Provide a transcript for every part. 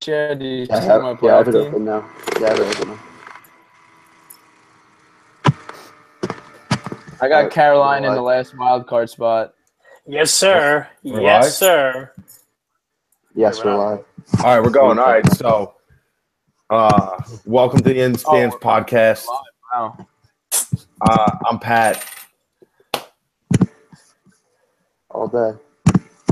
yet? Do you see I my have it playoff team? open now. Yeah, I have it open now. I got Carolina in the last wild card spot. Yes, sir. We're Yes, live? sir. Yes, we're live. All right, we're going. All right, so welcome to the In Stands podcast. Wow. I'm Pat. All day.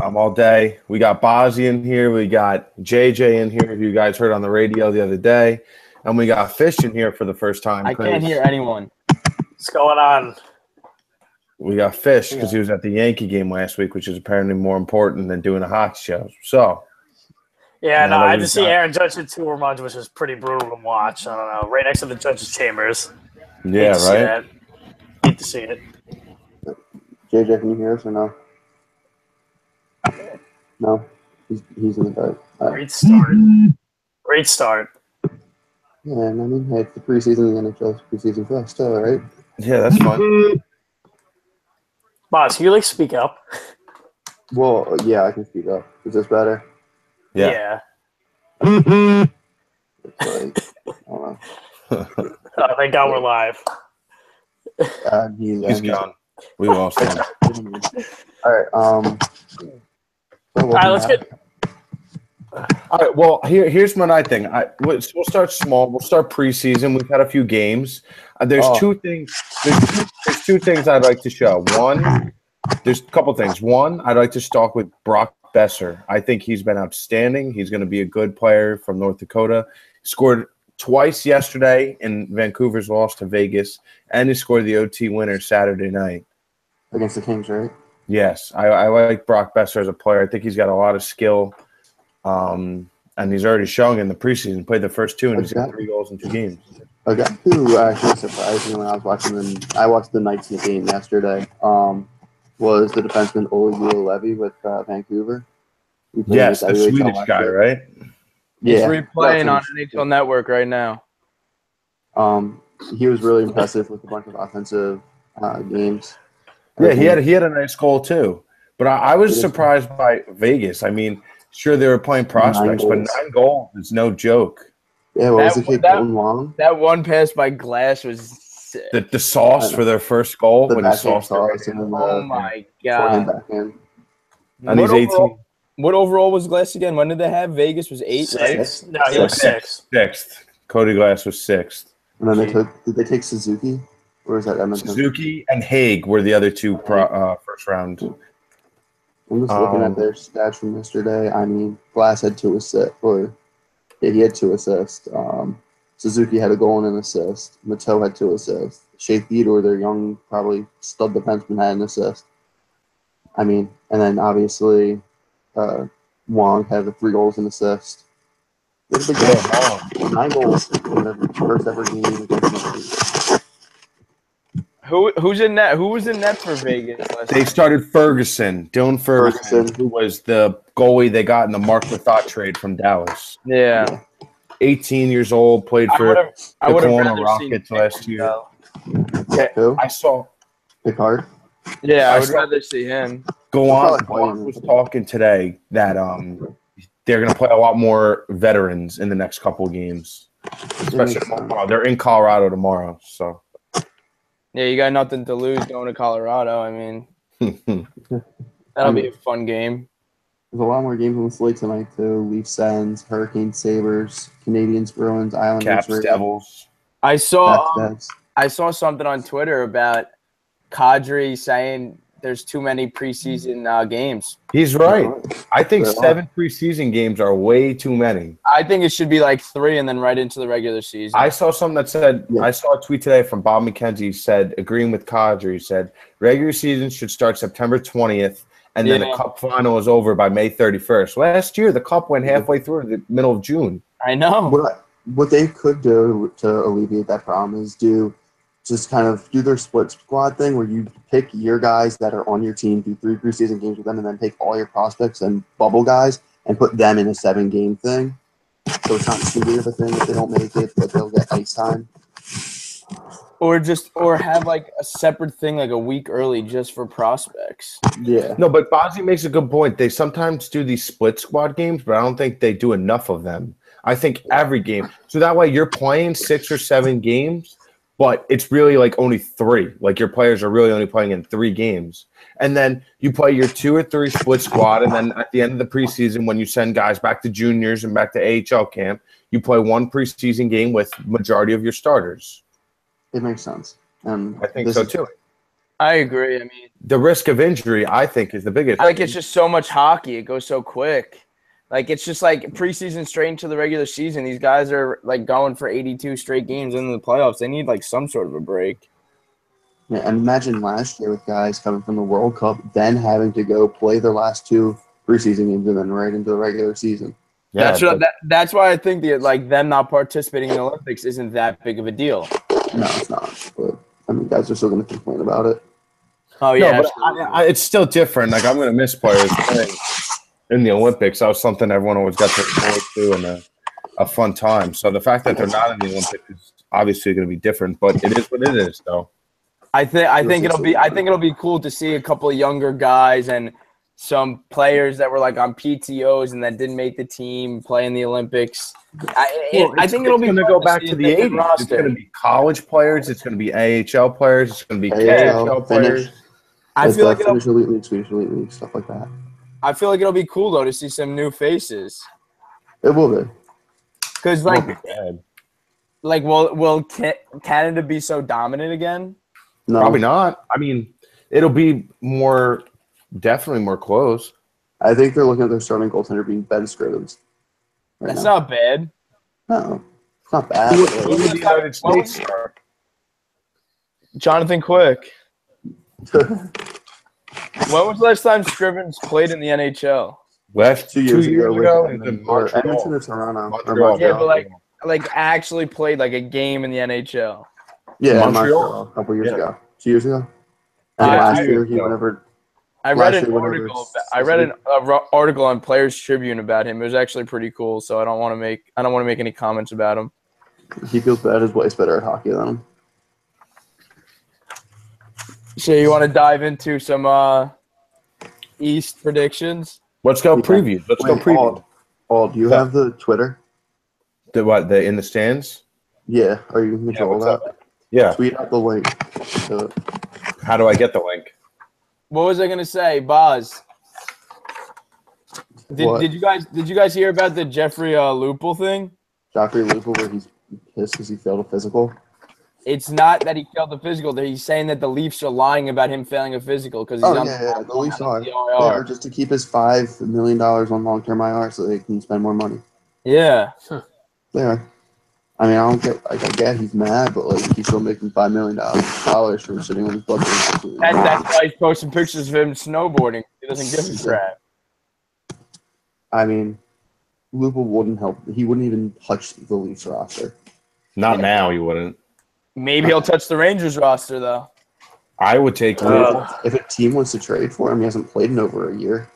I'm all day. We got Bozzy in here. We got JJ in here, who you guys heard on the radio the other day. And we got Fish in here for the first time. I can't hear anyone. What's going on? We got Fish because he was at the Yankee game last week, which is apparently more important than doing a hockey show. So, Yeah, no, I had to see Aaron Judge in 2 runs, which was pretty brutal to watch. I don't know. Right next to the judge's chambers. Yeah, right? Hate to see it. JJ, can you hear us or no? No? He's in the dark. Great start. Great start. Yeah, I mean, hey, it's the preseason of the NHL. It's preseason for us, too, right? Yeah, that's fun. Boss, can you speak up? Well, yeah, I can speak up. Is this better? Yeah. It's like, I don't know. Oh, thank God we're live. He's gone. We lost him. All right. All right, let's get. All right. Well, here's what I think. We'll start small. We'll start preseason. We've had a few games. There's two things. There's two things I'd like to show. One, there's a couple things. One, I'd like to start with Brock Besser. I think he's been outstanding. He's going to be a good player from North Dakota. Scored twice yesterday in Vancouver's loss to Vegas, and he scored the OT winner Saturday night against the Kings, right? Yes, I like Brock Besser as a player. I think he's got a lot of skill, and he's already showing in the preseason. Played the first 2, and he's got 3 goals in 2 games. A guy who actually surprised me when I was watching them. I watched the Knights in the game yesterday. Was the defenseman Olivier Levy with Vancouver? Yes, the Swedish guy, right? Yeah, he's replaying on NHL Network right now. He was really impressive with a bunch of offensive games. Yeah, he had a nice goal too. But I was surprised by Vegas. I mean, sure they were playing prospects, but 9 goals is no joke. Yeah, what was the kid Golden Wong? That one pass by Glass was sick. The sauce for their first goal when he sauced oh my God! And he's 18. What overall was Glass again? When did they have? Vegas was 8, right? No, he was 6th. 6th. Cody Glass was 6th. And then did they take Suzuki? Or is that Edmonton? Suzuki and Haig were the other 2 first round. I'm just looking at their stats from yesterday. I mean, Glass had 2 assists. He had 2 assists. Suzuki had a goal and an assist. Mateau had 2 assists. Shea Theodore, their young, probably stud defenseman, had an assist. I mean, and then obviously Wong had the 3 goals and assist. It's a big game. 9 goals in the first ever game against the Who's in net? Who was in net for Vegas? They started Dylan Ferguson, who was the goalie they got in the Mark Mathot trade from Dallas. Yeah. 18 years old, played for the Kelowna Rockets last year. Who? I saw Picard. Yeah, I would rather see him. Gallant was talking today that they're going to play a lot more veterans in the next couple of games, especially tomorrow. They're in Colorado tomorrow, so. Yeah, you got nothing to lose going to Colorado. I mean, that'll be a fun game. There's a lot more games on the slate tonight, too. Leafs, Sens, Hurricanes, Sabres, Canadians, Bruins, Islanders, Caps, Devils. I saw something on Twitter about Kadri saying there's too many preseason games. He's right. I think 7 preseason games are way too many. I think it should be like 3 and then right into the regular season. I saw something that said I saw a tweet today from Bob McKenzie said, agreeing with Kadri, said regular season should start September 20th. And then the Cup final is over by May 31st. Last year, the Cup went halfway through the middle of June. I know. What they could do to alleviate that problem is just kind of do their split squad thing where you pick your guys that are on your team, do 3 preseason games with them, and then take all your prospects and bubble guys and put them in a 7-game thing. So it's not too big of a thing if they don't make it, but they'll get ice time. Or have like a separate thing like a week early just for prospects. Yeah. No, but Bozzy makes a good point. They sometimes do these split squad games, but I don't think they do enough of them. I think every game. So that way you're playing 6 or 7 games, but it's really like only 3. Like your players are really only playing in 3 games. And then you play your 2 or 3 split squad, and then at the end of the preseason, when you send guys back to juniors and back to AHL camp, you play 1 preseason game with majority of your starters. It makes sense. And I think so too. I agree. I mean, the risk of injury, I think, is the biggest. Like it's just so much hockey; it goes so quick. Like it's just like preseason straight into the regular season. These guys are like going for 82 straight games into the playoffs. They need like some sort of a break. Yeah, and imagine last year with guys coming from the World Cup, then having to go play their last 2 preseason games and then right into the regular season. Yeah, that's why I think them not participating in the Olympics isn't that big of a deal. No, it's not. But I mean, guys are still going to complain about it. Oh yeah, no, but it's still different. Like I'm going to miss players playing in the Olympics. That was something everyone always got to look forward to and a fun time. So the fact that they're not in the Olympics is obviously going to be different, but it is what it is, though. I think it'll be cool to see a couple of younger guys and some players that were like on PTOs and that didn't make the team play in the Olympics. I think it'll be going to go back to the 80s. It's going to be college players. It's going to be AHL players. It's going to be KHL players. I feel like Finnish Elite League, Swedish Elite League, stuff like that. I feel like it'll be cool though to see some new faces. It will be. Because will Canada be so dominant again? No, probably not. I mean, it'll be definitely more close. I think they're looking at their starting goaltender being Ben Scrivens. That's not bad. No, it's not bad. Who would the United States start? Jonathan Quick. When was the last time Scrivens played in the NHL? Last 2 years ago. In Edmonton or Toronto. Montreal. Yeah, but like actually played like a game in the NHL. Yeah, Montreal a couple years ago. 2 years ago. And last year he whenever. I read an article. I read an article on Players Tribune about him. It was actually pretty cool. So I don't want to make any comments about him. He feels bad. His wife's better at hockey than him. So you want to dive into some East predictions? Let's go preview. Let's go preview. Do you have the Twitter? The what? The in the stands? Yeah. Are you in control of that? Yeah. Tweet out the link. How do I get the link? What was I gonna say, Boz? Did you guys hear about the Jeffrey Lupul thing? Jeffrey Lupul, where he's pissed because he failed a physical. It's not that he failed the physical. That he's saying that the Leafs are lying about him failing a physical because he's on the Leafs are just to keep his $5 million on long-term IR so they can spend more money. Yeah. They are. I mean, I don't get. I get he's mad, but he's still making $5 million from sitting on his butt. That's why he's posting pictures of him snowboarding. He doesn't give a crap. I mean, Lupul wouldn't help. He wouldn't even touch the Leafs roster. Not now. He wouldn't. Maybe he'll touch the Rangers roster though. I would take if a team wants to trade for him. He hasn't played in over a year.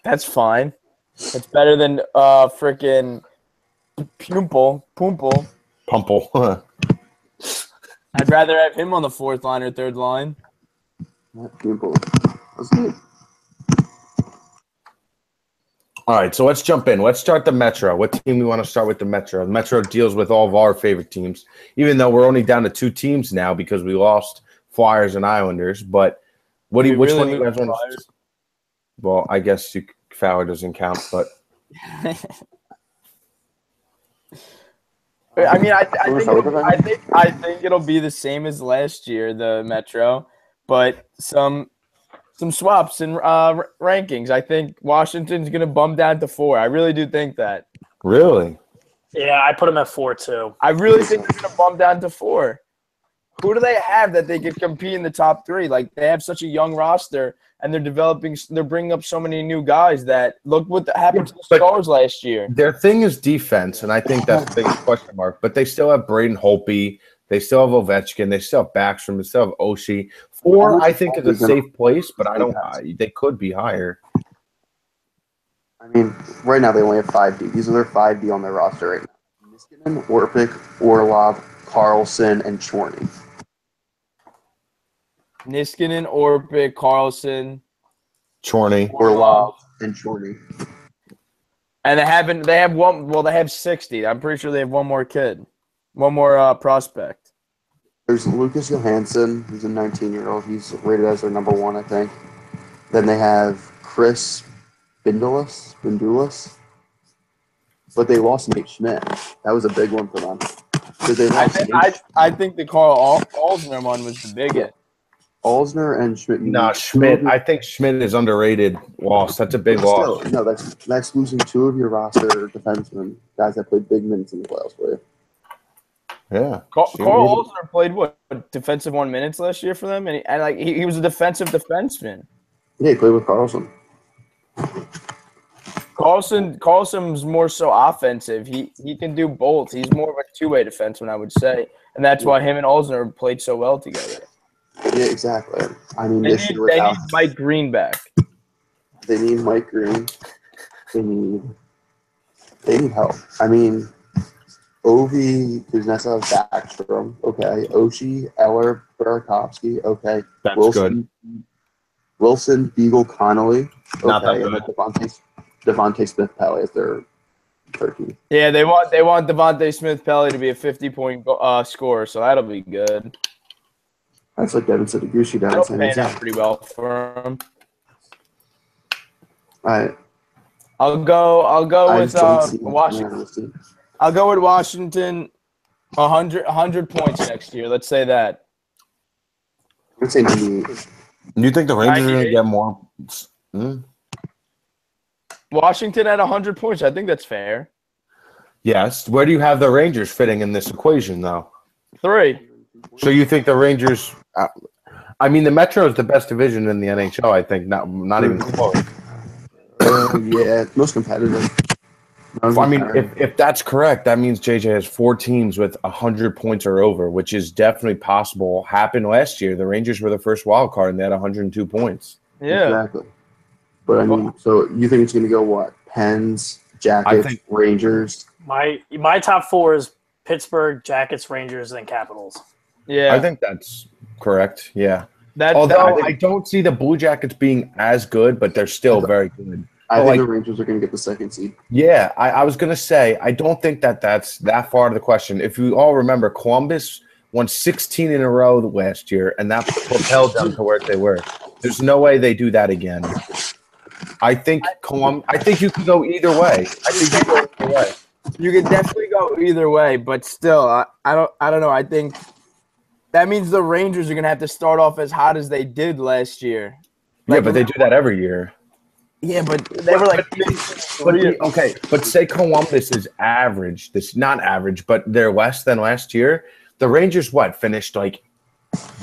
That's fine. It's better than freaking Pumple. I'd rather have him on the 4th line or 3rd line. That's good. All right, so let's jump in. Let's start the Metro. What team we want to start with the Metro? The Metro deals with all of our favorite teams, even though we're only down to 2 teams now because we lost Flyers and Islanders. But which one do you guys want to? Well, I guess Fowler doesn't count, but. I mean, I think it'll be the same as last year, the Metro, but some swaps and rankings. I think Washington's going to bump down to 4. I really do think that. Really? Yeah, I put them at 4 too. I really think they're going to bump down to 4. Who do they have that they could compete in the top 3? Like, they have such a young roster, and they're bringing up so many new guys that look what happened to the Stars last year. Their thing is defense, and I think that's the biggest question mark. But they still have Braden Holtby. They still have Ovechkin. They still have Backstrom. They still have Oshie. 4, I think, is a safe place, but they could be higher. I mean, right now they only have 5D. These are their 5D on their roster right now. Niskanen, Orpik, Orlov, Carlson, and Chorny. Niskanen, Orpik, Carlson, Chorney. Orlov, and Shorty. And they have 60. I'm pretty sure they have one more prospect. There's Lucas Johansson, who's a 19-year-old. He's rated as their number 1, I think. Then they have Chris Bindulis. But they lost Nate Schmidt. That was a big one for them. They lost I think the Carl Alsner one was the biggest. Alsner and Schmidt. No, Schmidt. I think Schmidt is underrated loss. That's a big loss. No, that's losing 2 of your roster defensemen, guys that played big minutes in the playoffs for you. Yeah. Carl Alsner played defensive 1 minutes last year for them, and he was a defensive defenseman. Yeah, he played with Carlson. Carlson's more so offensive. He can do both. He's more of a two-way defenseman, I would say, and that's why him and Alsner played so well together. Yeah, exactly. I mean, they need Mike Green back. They need Mike Green. They need help. I mean, Ovi, Kuznetsov, Backstrom, okay. Oshie, Eller, Burakovsky, okay. That's good. Wilson, Beagle, Connolly, okay. Not that good. And Devontae Smith-Pelly is their 13. Yeah, they want Devontae Smith-Pelly to be a 50-point scorer, so that'll be good. That's like Devin said, Gucci down. That'll pan out pretty well for him. All right. I'll go with Washington. I'll go with Washington. 100 points next year. Let's say that. I'm saying 98. You think the Rangers are going to get more? Washington at 100 points. I think that's fair. Yes. Where do you have the Rangers fitting in this equation, though? 3. So you think the Rangers? I mean, the Metro is the best division in the NHL. I think not even close. Yeah, it's most competitive. I mean, if that's correct, that means JJ has 4 teams with 100 points or over, which is definitely possible. Happened last year. The Rangers were the first wild card, and they had 102 points. Yeah, exactly. But I mean, so you think it's going to go what? Pens, Jackets, Rangers. My top 4 is Pittsburgh, Jackets, Rangers, and Capitals. Yeah, I think that's correct. Yeah. Although I don't see the Blue Jackets being as good, but they're still very good. I think the Rangers are going to get the 2nd seed. Yeah, I was going to say, I don't think that's that far to the question. If you all remember, Columbus won 16 in a row last year, and that propelled them to where they were. There's no way they do that again. I think you could go either way. You could definitely go either way, but still, I don't know. I think that means the Rangers are going to have to start off as hot as they did last year. Yeah, but they do that every year. Yeah, but they were like but say Columbus is average. This not average, but they're less than last year. The Rangers finished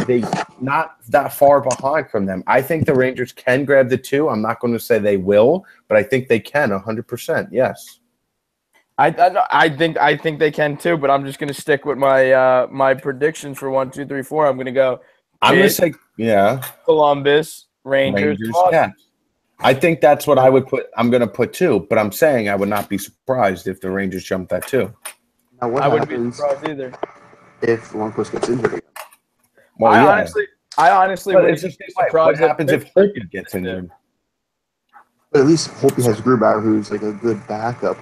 they not that far behind from them. I think the Rangers can grab the 2. I'm not going to say they will, but I think they can 100%. Yes. I think they can too, but I'm just going to stick with my predictions for 1, 2, 3, 4. I'm going to go. I'm going to say Columbus, Rangers. Yeah. I think that's what I would put. I'm going to put 2, but I'm saying I would not be surprised if the Rangers jumped that 2. Now, what I wouldn't be surprised either. If Lundqvist gets injured again? Well, I honestly wouldn't be surprised. What happens if Holtby gets injured? But at least Holtby has Grubauer, who's like a good backup.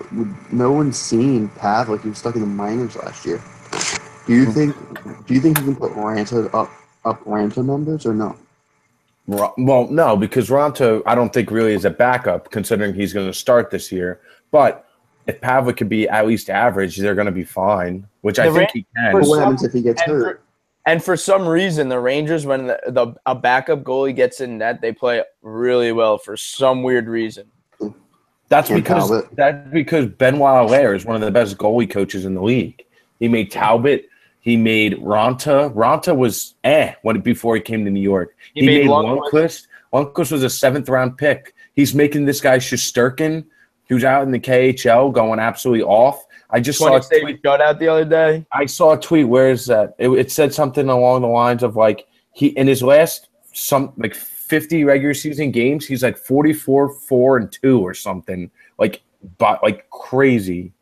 No one's seen Pavelec. He was stuck in the minors last year. Do you think he can put Ranta up Ranta numbers or no? Well, no, because Ranta, I don't think really is a backup, considering he's going to start this year. But if Pavelec could be at least average, they're going to be fine, which I think he can. But what happens if he gets hurt? And for some reason, the Rangers, when a backup goalie gets in net, they play really well for some weird reason. That's because Benoit Allaire is one of the best goalie coaches in the league. He made Talbot. He made Ranta. Ranta was before he came to New York. He made Lundqvist. Lundqvist was a 7th-round pick. He's making this guy Shesterkin, who's out in the KHL, going absolutely off. I just saw a tweet shutout the other day. I saw a tweet. Where is that? It said something along the lines of he in his last 50 regular season games, he's 44-4-2 or something crazy.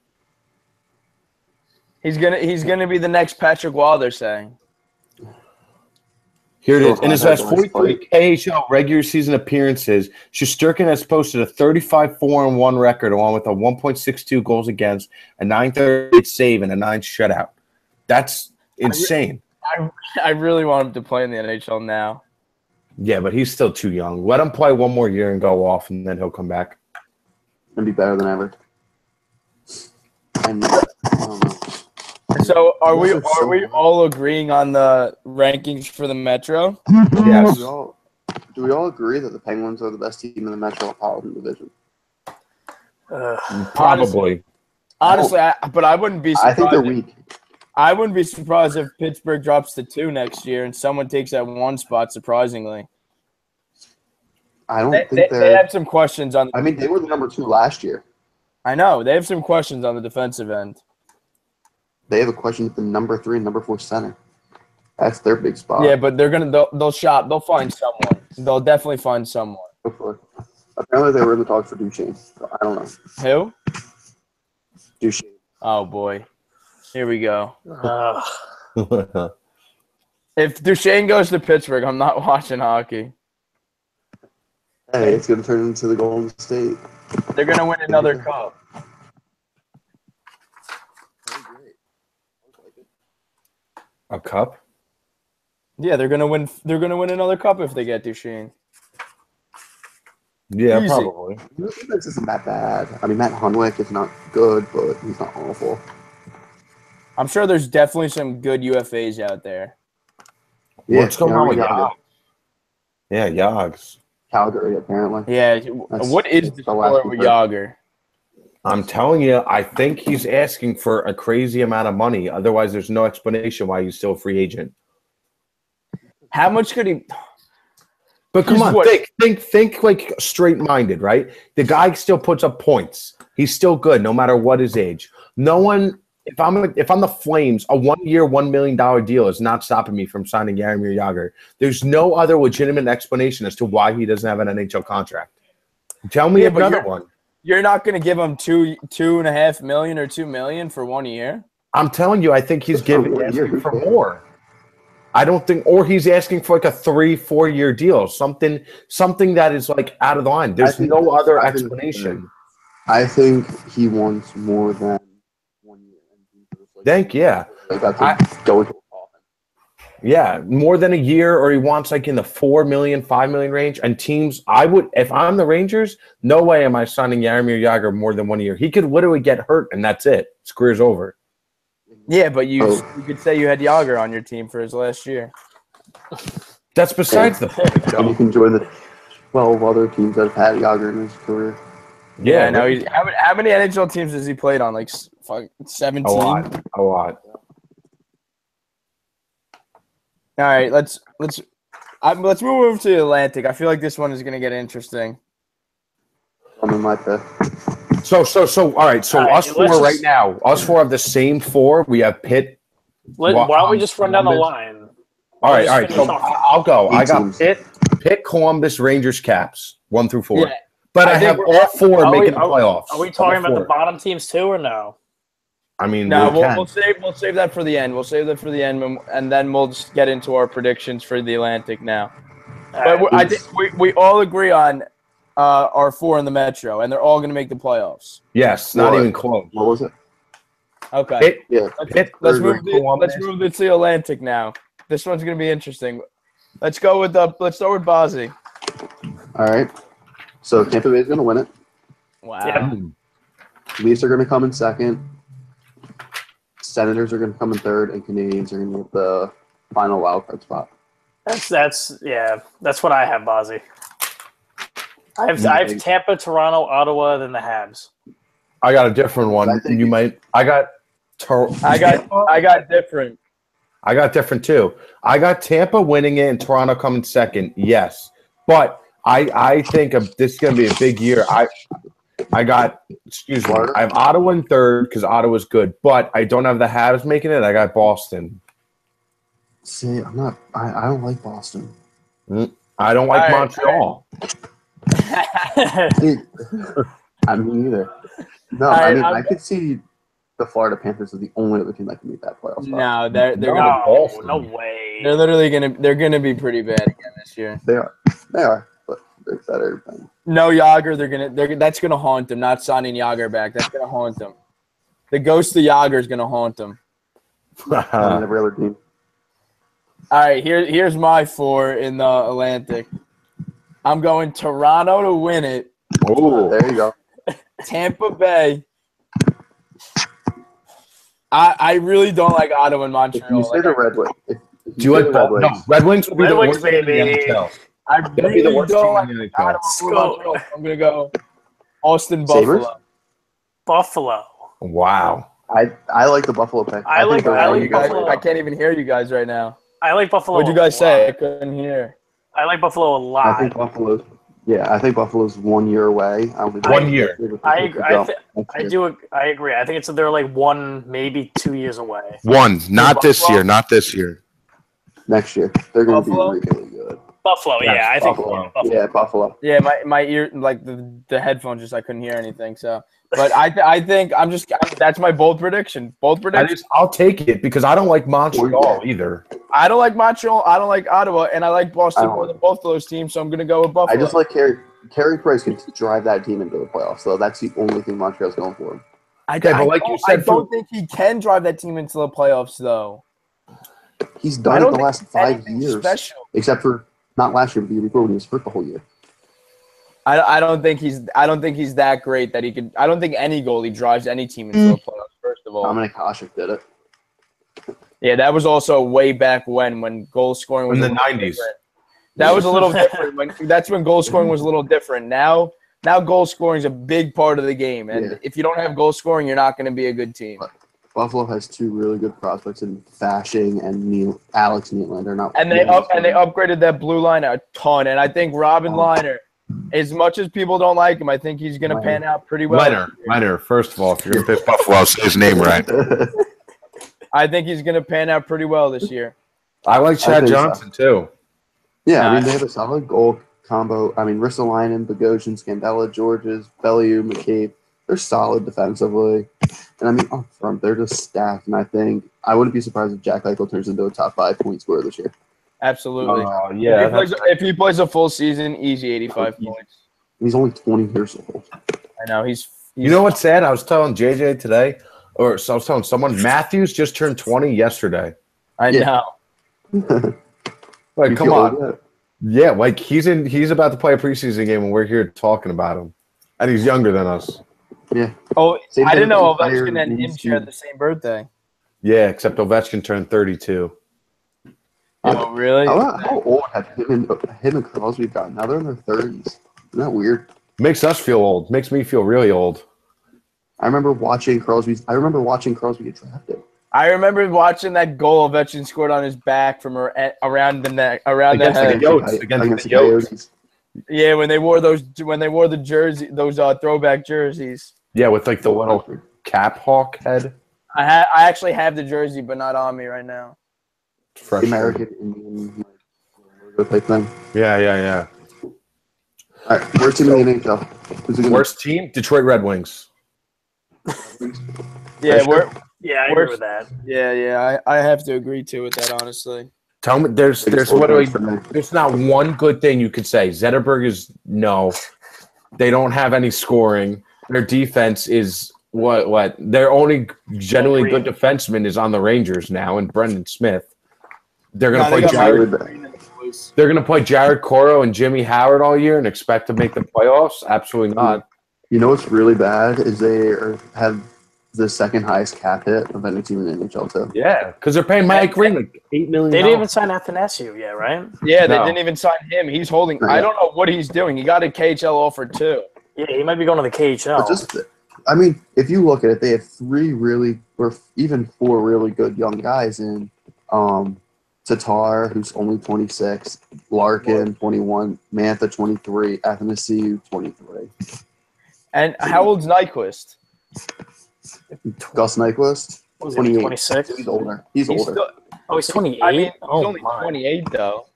He's gonna be the next Patrick Waugh, they're saying. Here it is. In his last 43 KHL regular season appearances, Shesterkin has posted a 35-4-1 record along with a 1.62 goals against, a 938 save, and a 9 shutout. That's insane. I really want him to play in the NHL now. Yeah, but he's still too young. Let him play one more year and go off, and then he'll come back. And be better than ever. So are we all agreeing on the rankings for the Metro? Yes. Do we all agree that the Penguins are the best team in the Metropolitan Division? Probably. Honestly, but I wouldn't be surprised. I think they're weak. I wouldn't be surprised if Pittsburgh drops to 2 next year and someone takes that 1 spot, surprisingly. I don't think they have some questions on. I mean, they were the number 2 last year. I know. They have some questions on the defensive end. They have a question at the number 3 and number 4 center. That's their big spot. Yeah, but they'll shop. They'll find someone. They'll definitely find someone. Apparently, they were in the talks for Duchesne. So I don't know. Who? Duchesne. Oh boy, here we go. If Duchesne goes to Pittsburgh, I'm not watching hockey. Hey, it's going to turn into the Golden State. They're going to win another cup. A cup? Yeah, they're gonna win. They're gonna win another cup if they get Duchesne. Yeah, Easy. probably. The defense isn't that bad. I mean, Matt Hunwick is not good, but he's not awful. I'm sure there's definitely some good UFAs out there. Yeah, What's going on with Yogs? Yeah, Yogs. Calgary, apparently. Yeah. What is the story with Yager? I'm telling you, I think he's asking for a crazy amount of money. Otherwise, there's no explanation why he's still a free agent. How much could he? But come on, think like straight-minded, right? The guy still puts up points. He's still good, no matter what his age. No one. If I'm the Flames, a 1-year, $1 million deal is not stopping me from signing Jaromir Jagr. There's no other legitimate explanation as to why he doesn't have an NHL contract. Tell me another one. You're not going to give him $2.5 million or $2 million for 1 year? I'm telling you, I think he's asking for more. I don't think, or he's asking for like a 3-4 year deal, something that is like out of the line. There's no other explanation. I think he wants more than 1 year. Yeah. Go into a coffin. Yeah, more than a year, or he wants like in the $4 million, $5 million range. And teams, if I'm the Rangers, no way am I signing Jaromir Jagr more than 1 year. He could literally get hurt, and that's it. His career's over. Yeah, but you could say you had Jagr on your team for his last year. That's besides the point. And you can join the 12 other teams that have had Jagr in his career. Yeah, I know. How many NHL teams has he played on? Like 17? A lot. All right, let's move over to the Atlantic. I feel like this one is going to get interesting. I'm in my pick. So, all right. So us four right now, us four have the same 4. We have Pitt. Why don't we just run down the line? All right. So I'll go. I got Pitt, Columbus, Rangers, Caps, 1 through 4. Yeah. But I have all 4 making the playoffs. Are we talking about the bottom teams too, or no? I mean, no. We'll save that for the end. We'll save that for the end, and then we'll just get into our predictions for the Atlantic now. But I think we all agree on our 4 in the Metro, and they're all going to make the playoffs. Yes, not even close. What was it? Okay. Let's move to the Atlantic now. This one's going to be interesting. Let's start with Bozzy. All right. So Tampa Bay is going to win it. Wow. Yeah. Leafs are going to come in second. Senators are going to come in third, and Canadians are going to get the final wild card spot. That's what I have, Bozzy. I have Tampa, Toronto, Ottawa, then the Habs. I got a different one. I got different. I got different too. I got Tampa winning it and Toronto coming second. Yes, but I think this is going to be a big year. I got, I have Ottawa in third because Ottawa's good, but I don't have the Habs making it. I got Boston. See, I don't like Boston. I don't like Montreal. I mean, either. No, I could see the Florida Panthers are the only other team that can meet that playoff spot. No, they're No, gonna no way. they're literally gonna be pretty bad again this year. They are, but they're better than. No Yager, that's gonna haunt them. Not signing Yager back, that's gonna haunt them. The ghost of Yager is gonna haunt them. And every other team. All right, here's my 4 in the Atlantic. I'm going Toronto to win it. Oh, There you go. Tampa Bay. I really don't like Ottawa and If Montreal. you say the Red Wings, do you like Red Wings? No, Red Wings will be Red the Wings, worst team in the baby. NHL. I They'll be really the worst don't team like in the Ottawa NHL. or Montreal. I'm gonna go Austin Sabres? Buffalo. Buffalo. Wow. I like the Buffalo pick. I like You guys, Buffalo. I can't even hear you guys right now. I like Buffalo. What'd you guys a say? I lot. couldn't hear. I like Buffalo a lot. I think Buffalo's. Yeah, I think Buffalo's 1 year away. I don't think 1 year. I agree. I agree. I think it's they're like 1, maybe 2 years away. One, not this Buffalo? year, not this year. Next year. They're going to be Buffalo? really good. Buffalo, Yes, yeah, I think Buffalo. Buffalo. Yeah, Buffalo. Yeah, my ear, like the headphones, just I couldn't hear anything. So, but I think that's my bold prediction. Bold prediction. I'll take it because I don't like Montreal either. I don't like Montreal. I don't like Ottawa, and I like Boston I don't more like than both of those teams. So I'm gonna go with Buffalo. I just like Carey Price can drive that team into the playoffs. So that's the only thing Montreal's going for. Okay, but like you said, I don't think he can drive that team into the playoffs, though. He's I done it don't the think last it's 5 anything years. special. Except for not last year, but the year before when he was hurt the whole year. I don't think he's that great that he could. I don't think any goalie drives any team into the playoffs. First of all, Dominic Hasek did it. yeah, that was also way back when goal scoring was in a the little 90s. different. That was a little different. That's when goal scoring was a little different. Now goal scoring is a big part of the game, and Yeah. if you don't have goal scoring, you're not going to be a good team. Buffalo has 2 really good prospects in Fashing and Alex Nylander. And they upgraded that blue line a ton. And I think Robin Lehner, as much as people don't like him, I think he's going to pan out pretty well. Leonard. First of all, if you're going to pick Buffalo, say his name right. I think he's going to pan out pretty well this year. I like Chad Johnson too. Yeah, I mean they have a solid goal combo. I mean Ristolainen, Bogosian, Scandella, Georges, Bellew, McCabe. They're solid defensively. And I mean up front, they're just stacked. And I think I wouldn't be surprised if Jack Eichel turns into a top 5 point scorer this year. Absolutely. Yeah. If he plays a full season, easy 85 points. He's only 20 years old. I know. He's You know what's sad? I was telling JJ today, I was telling someone, Matthews just turned 20 yesterday. I Yeah. know. Like, You come feel on. old yet? Yeah, like he's about to play a preseason game, and we're here talking about him, and he's younger than us. Yeah. Oh, Same I thing didn't know with Fire Ovechkin and him Wolves, share too. the same birthday. Yeah, except Ovechkin turned 32. Oh, really? How old have him and Crosby gotten? Now they're in their 30s. Isn't that weird? Makes us feel old. Makes me feel really old. I remember watching Crosby get drafted. I remember watching that goal Ovechkin scored on his back from around the neck, around the Against the head. Yotes. Against the Yotes. Coyotes. Yeah, when they wore the jersey, those throwback jerseys. Yeah, with like the little cap hawk head. I actually have the jersey, but not on me right now. Fresh. American Indian logo type thing. Yeah. All right, worst team in the NHL. Who's it gonna Worst team? Detroit Red Wings. Yeah, Yeah, I agree with that. Yeah. I have to agree with that, honestly. Tell me, there's Biggest literally for me. there's not one good thing you could say. Zetterberg is no. They don't have any scoring. Their defense is what? Their only genuinely good defenseman is on the Rangers now, and Brendan Smith. They're gonna play Jared. They're gonna play Jared Coro and Jimmy Howard all year and expect to make the playoffs? Absolutely not. You know what's really bad is they have the second highest cap hit of any team in the NHL too. Yeah, because they're paying Mike Green like $8 million. They didn't even sign Athanasiou yet, right? Yeah, they No. didn't even sign him. He's holding. Not I yet. don't know what he's doing. He got a KHL offer too. Yeah, he might be going to the KHL. But I mean, if you look at it, they have 3 really, or even 4 really good young guys in Tatar, who's only 26, Larkin, 21, Mantha, 23, Athanasiou, 23. And how old's Nyquist? Gus Nyquist, Was he 28. 26? He's older. He's older. Still, Oh, he's 28? I mean, he's oh, only my. 28 though.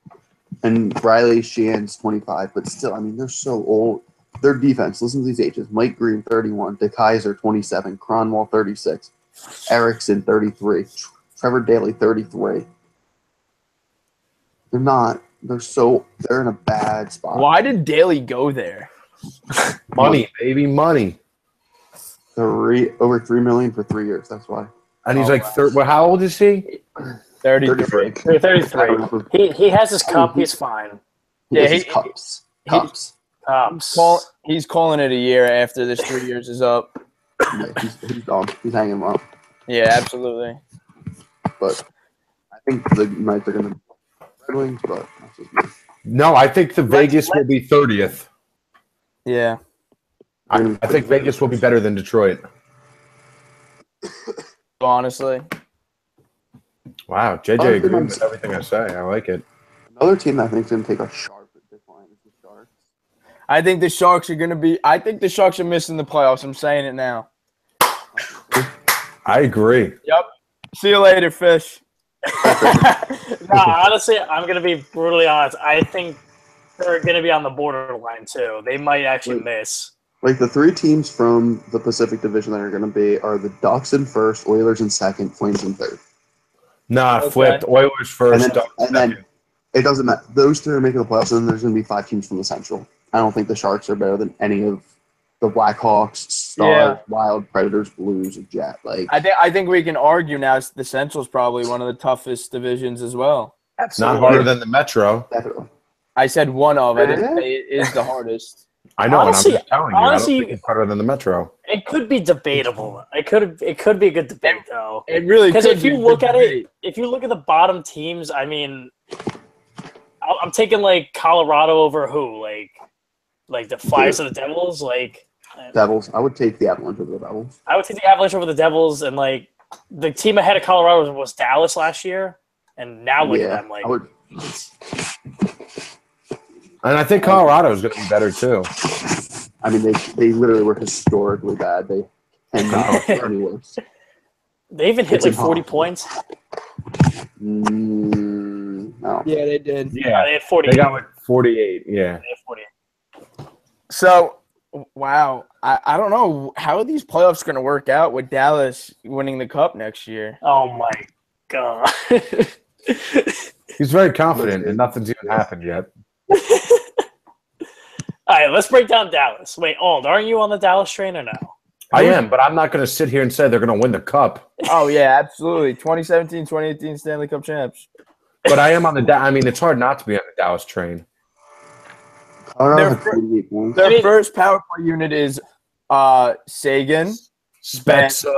And Riley Shan's 25, but still, I mean, they're so old. Their defense, listen to these ages. Mike Green, 31. DeKaiser, 27. Cronwall, 36. Erickson, 33. Trevor Daly, 33. They're not. They're in a bad spot. Why did Daly go there? Money, baby, money. Over $3 million for 3 years. That's why. And he's well, how old is he? 33. 33. He has his cup. He's fine. Yeah, his cups. He's calling it a year after this 3 years is up. Yeah, he's done. He's hanging him up. Yeah, absolutely. But I think the Knights are going to Red Wings, but that's just me. No, I think the Vegas will be 30th. Yeah. I think Vegas will be better than Detroit. Honestly. Wow, JJ agrees with everything I say. I like it. Another team that I think is going to take a sharp decline is the Sharks. I think the Sharks are missing the playoffs. I'm saying it now. I agree. Yep. See you later, Fish. No, honestly, I'm going to be brutally honest. I think they're going to be on the borderline, too. They might actually miss. Like, the 3 teams from the Pacific Division that are going to be are the Ducks in first, Oilers in second, Flames in third. Nah, flipped. Oilers first. And then it doesn't matter. Those 3 are making the playoffs, and then there's going to be 5 teams from the Central. I don't think the Sharks are better than any of the Blackhawks, Stars, Wild, Predators, Blues, or Jet. Like, I think we can argue now the Central's probably one of the toughest divisions as well. Absolutely. Not harder than the Metro. definitely. I said one of. I didn't say it is the hardest. I know, Honestly, and I'm just telling you, I don't think it's harder than the Metro. It could be debatable. It could be a good debate, though. It really could. Because if you look at it, if you look at the bottom teams, I mean, I'm taking like Colorado over who, like the Flyers or the Devils, like Devils. I would take the Avalanche over the Devils. I would take the Avalanche over the Devils, and like the team ahead of Colorado was Dallas last year, and now look at them. Like, and I think Colorado is going to be better too. I mean, they literally were historically bad. They cannot get any worse. They even hit like 40 points. No. Yeah, they did. Yeah, they had 48. They got like 48. Yeah. They had 48. So, wow. I don't know how are these playoffs going to work out with Dallas winning the Cup next year. Oh my god. He's very confident, and nothing's even happened yet. All right, let's break down Dallas. Wait, Ald, aren't you on the Dallas train or no? I am, but I'm not going to sit here and say they're going to win the Cup. Oh, yeah, absolutely. 2017, 2018 Stanley Cup champs. But I am on the I mean, it's hard not to be on the Dallas train. Colorado had 48 points. Their first power play unit is Sagan, Spezza,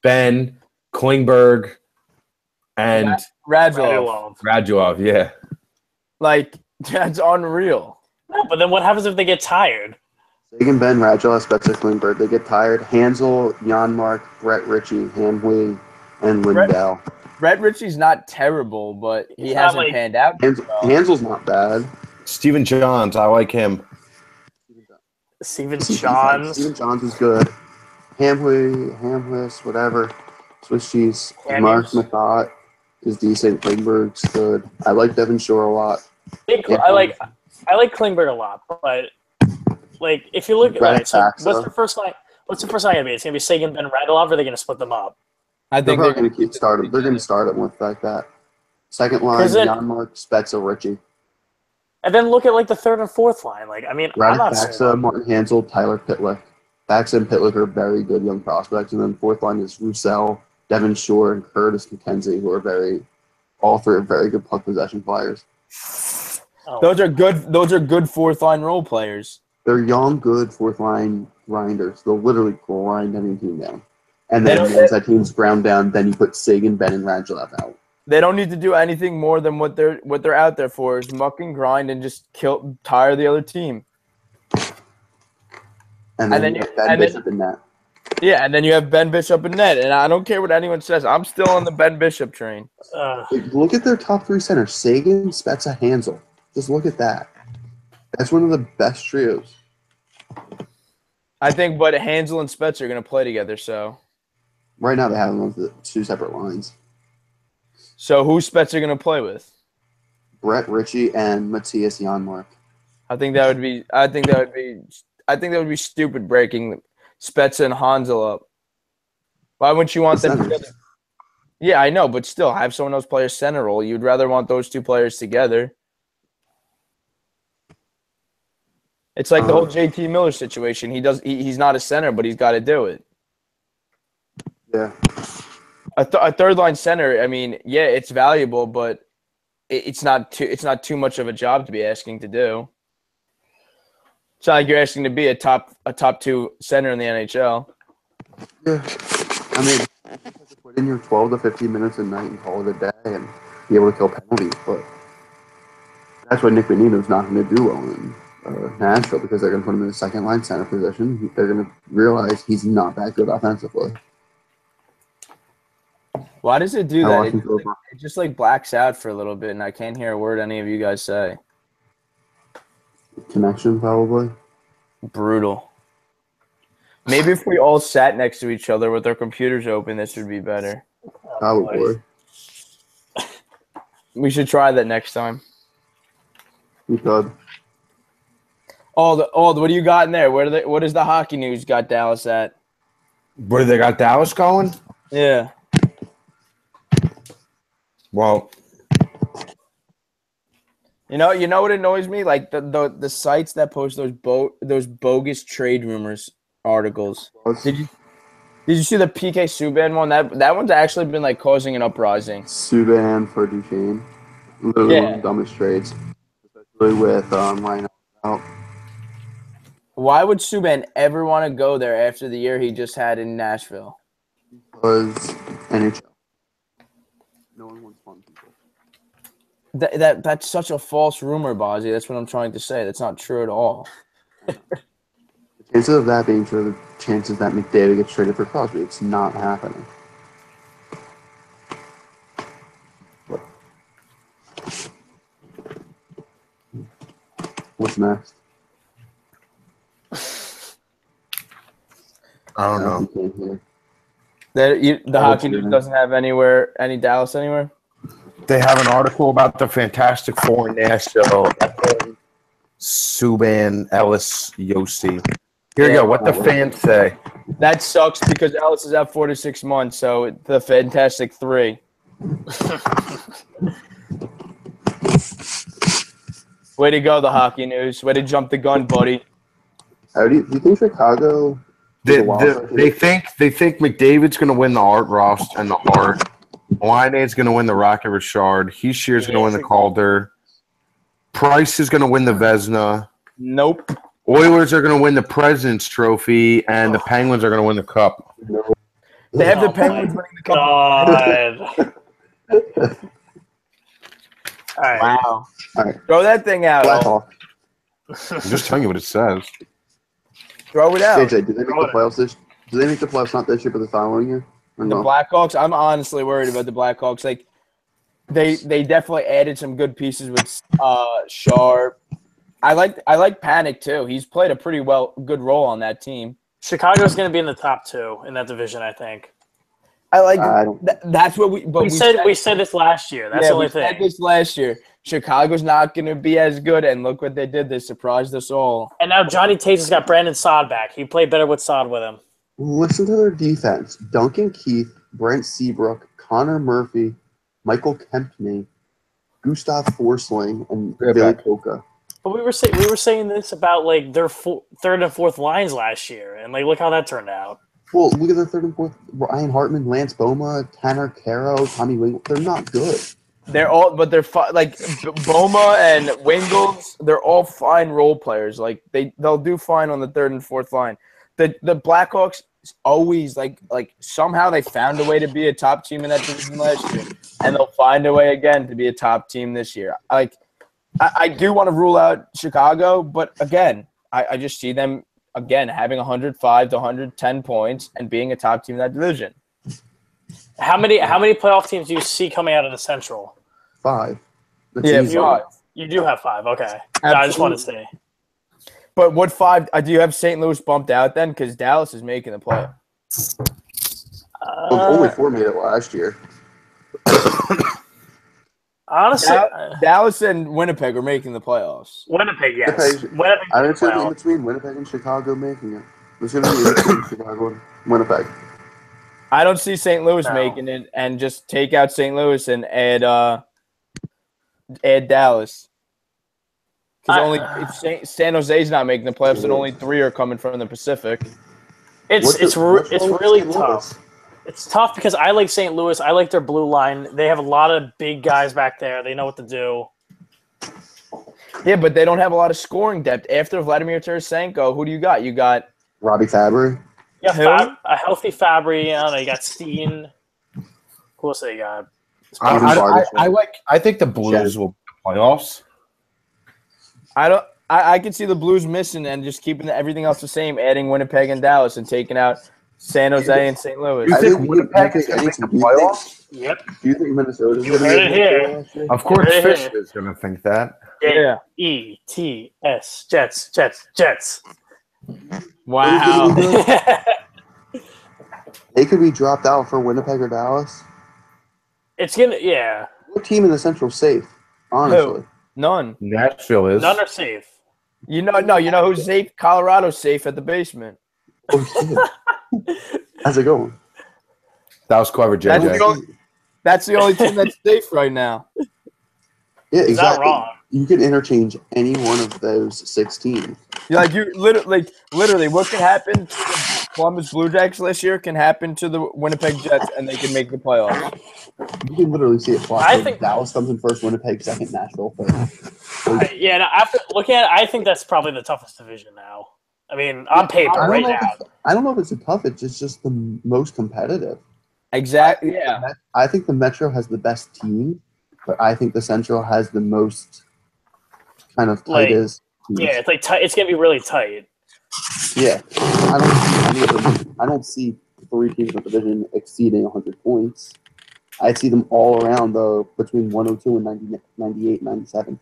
Ben, Klingberg, and Radulov, yeah. Like, that's unreal. No, but then what happens if they get tired? Sagan, Ben, Radulov, Spezza, Klingberg. They get tired. Hansel, Janmark, Brett Ritchie, Hamwee, and Lindell. Brett Ritchie's not terrible, but he hasn't panned out. Hansel's not bad. Steven Johns, I like him. Steven Johns. Steven Johns is good. Hamwee, whatever. Swiss cheese. Mark Mathot is decent. Klingberg's good. I like Devin Shore a lot. I like Klingberg a lot, but like if you look at so what's the first line? What's the first line gonna be? It's gonna be Sagan, Ben, Radulov, or are they gonna split them up? I think they're going to keep starting. They're going to start it with like that. Second line, Janmark, Spezza, Ritchie. And then look at like the third and fourth line. Like, I mean, I'm not Baxa, Martin Hansel, Tyler Pitlick. Baxa and Pitlick are very good young prospects. And then fourth line is Roussel, Devin Shore, and Curtis McKenzie, who are all three are very good puck possession players. Oh. Those are good fourth line role players. They're young, good fourth line grinders. They'll literally grind any team down. And then once that team's ground down, then you put Sagan, Ben, and Radulov out. They don't need to do anything more than what they're out there for is muck and grind and just tire the other team. And then you have Ben Bishop in net. Yeah, and then you have Ben Bishop in net. And I don't care what anyone says. I'm still on the Ben Bishop train. Look at their top 3 centers. Sagan, Spezza, Hansel. Just look at that. That's one of the best trios. I think, but Hansel and Spezza are going to play together, so. Right now they have them on the 2 separate lines. So who's Spezza going to play with? Brett Ritchie and Matthias Janmark. I think that would be stupid breaking Spezza and Hansel up. Why wouldn't you want them Centers. together? Yeah, I know, but still, have someone else play a center role. You'd rather want those two players together. It's like the whole JT Miller situation. He's not a center, but he's got to do it. Yeah. A third line center. I mean, yeah, it's valuable, but it's not too much of a job to be asking to do. It's not like you're asking to be a top 2 center in the NHL. Yeah. I mean, you have to put in your 12 to 15 minutes a night and call it a day and be able to kill penalties, but that's what Nick Bonino's not going to do well in Nashville because they're going to put him in the second line center position. They're going to realize he's not that good offensively. Why does it do that? It just like blacks out for a little bit, and I can't hear a word any of you guys say. Connection, probably. Brutal. Maybe if we all sat next to each other with our computers open, this would be better. Probably. We should try that next time. We could. Ald, what do you got in there? What does the hockey news got Dallas at? Where do they got Dallas going? Yeah. Well, you know what annoys me? Like the sites that post those bogus trade rumors articles. Did you see the PK Subban one? That one's actually been like causing an uprising. Subban for Duchesne. Literally one of the dumbest trades. Especially with Ryan out. Why would Subban ever want to go there after the year he just had in Nashville? Because NHL. No one wants fun people. That's such a false rumor, Bozzy. That's what I'm trying to say. That's not true at all. The chances of that being true, the chances that McDavid gets traded for Crosby, it's not happening. What's next? I don't know. The hockey news doesn't have any Dallas anywhere? They have an article about the Fantastic Four in Nashville. Subban, Ellis, Yossi. Here you go. What the fans say. That sucks because Ellis is out 4 to 6 months, so the Fantastic 3. Way to go, the hockey news. Way to jump the gun, buddy. Do you think Chicago? They think McDavid's going to win the Art Ross and the Hart. Laine's going to win the Rocket Richard. Heishier's going to win the Calder. Price is going to win the Vezina. Nope. Oilers are going to win the President's Trophy, and the Penguins are going to win the Cup. They have the Penguins winning the Cup. God. All right. Wow. All right. Throw that thing out. Blackhawk. I'm just telling you what it says. Throw it out. JJ, do they make the playoffs do they make the playoffs not this year, but the following year? The Blackhawks, I'm honestly worried about the Blackhawks. Like, they definitely added some good pieces with Sharp. I like Panic too. He's played a pretty good role on that team. Chicago's going to be in the top 2 in that division, I think. That's what we said this last year. That's the only thing. We said this last year. Chicago's not going to be as good, and look what they did. They surprised us all. And now Johnny Tates has got Brandon Saad back. He played better with Saad with him. Listen to their defense. Duncan Keith, Brent Seabrook, Connor Murphy, Michael Kempney, Gustav Forsling, and Billy Coca. But we were saying this about like their third and fourth lines last year, and like look how that turned out. Well, look at their third and fourth: Ryan Hartman, Lance Boma, Tanner Caro, Tommy Wingles. They're not good. They're all, but they're like Boma and Wingles. They're all fine role players. Like they'll do fine on the third and fourth line. The Blackhawks always like somehow they found a way to be a top team in that division last year, and they'll find a way again to be a top team this year. I do want to rule out Chicago, but again, I just see them again having 105 to 110 points and being a top team in that division. How many playoff teams do you see coming out of the Central? 5. That's 5. You do have 5. Okay, I just want to say. But what 5? Do you have St. Louis bumped out then? Because Dallas is making the play. Only 4 made it last year. Honestly, Dallas and Winnipeg are making the playoffs. Winnipeg, yes. I don't see in between Winnipeg and Chicago making it. There's going to be in between Chicago and Winnipeg. I don't see St. Louis No. making it, and just take out St. Louis and add Dallas. Because if San Jose's not making the playoffs, and only 3 are coming from the Pacific. It's really tough. It's tough because I like St. Louis. I like their blue line. They have a lot of big guys back there. They know what to do. Yeah, but they don't have a lot of scoring depth. After Vladimir Tarasenko, who do you got? You got Robbie Fabry. Yeah, a healthy Fabry. They got Steen. Who else they got? I think the Blues will make the playoffs. I can see the Blues missing and just keeping everything else the same, adding Winnipeg and Dallas and taking out San Jose and St. Louis. You think Winnipeg is going to make the playoffs? Yep. Do you think Minnesota's going to heard it here? Of course, Fish is going to think that. Yeah. E-T-S. Jets. Wow. They could be dropped out for Winnipeg or Dallas. Yeah. What team in the Central is safe? Honestly. Who? None. Nashville is. None are safe. You know who's safe? Colorado's safe at the basement. Oh, shit. How's it going? That was clever, JJ. That's the only team that's safe right now. Yeah, exactly. Not wrong. You can interchange any one of those 6 teams. You literally, what can happen to the Columbus Blue Jackets last year can happen to the Winnipeg Jets, and they can make the playoffs. You can literally see it fly. I think Dallas comes in first, Winnipeg second, Nashville third. After looking at it, I think that's probably the toughest division now. I mean, on paper right now. I don't know if it's the toughest. It's just the most competitive. Exactly. Yeah. I think the Metro has the best team, but I think the Central has the most kind of tightest. Yeah, it's tight. It's gonna be really tight. Yeah, I don't see 3 teams in the division exceeding 100 points. I see them all around though between 102 and 98, 97.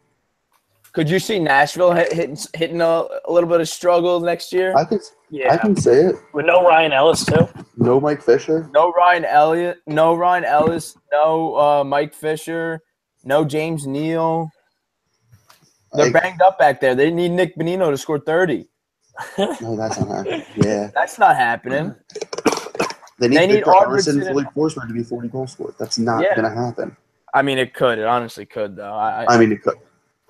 Could you see Nashville hitting a little bit of struggle next year? I can say it. With no Ryan Ellis too. No Mike Fisher. No Ryan Ellis. No Mike Fisher. No James Neal. They're banged up back there. They need Nick Bonino to score 30. No, that's not happening. Yeah. That's not happening. They need Victor Arvidsson and Philippe Forsberg to be 40 goals scored. That's not going to happen. I mean, it could. It honestly could, though. I mean, it could.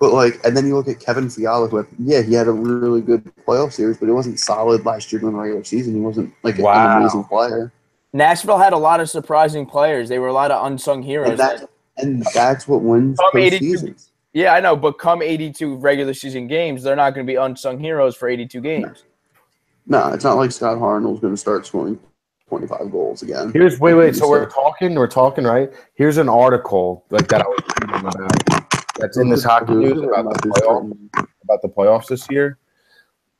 But, and then you look at Kevin Fiala, who, he had a really good playoff series, but he wasn't solid last year during the regular season. He wasn't, an amazing player. Nashville had a lot of surprising players. They were a lot of unsung heroes. And that's what wins postseasons. Yeah, I know, but come 82 regular season games, they're not going to be unsung heroes for 82 games. No, it's not like Scott Harnell's going to start scoring 25 goals again. Wait. So we're talking, right? Here's an article that I was reading about that's in this hockey news about the playoffs this year.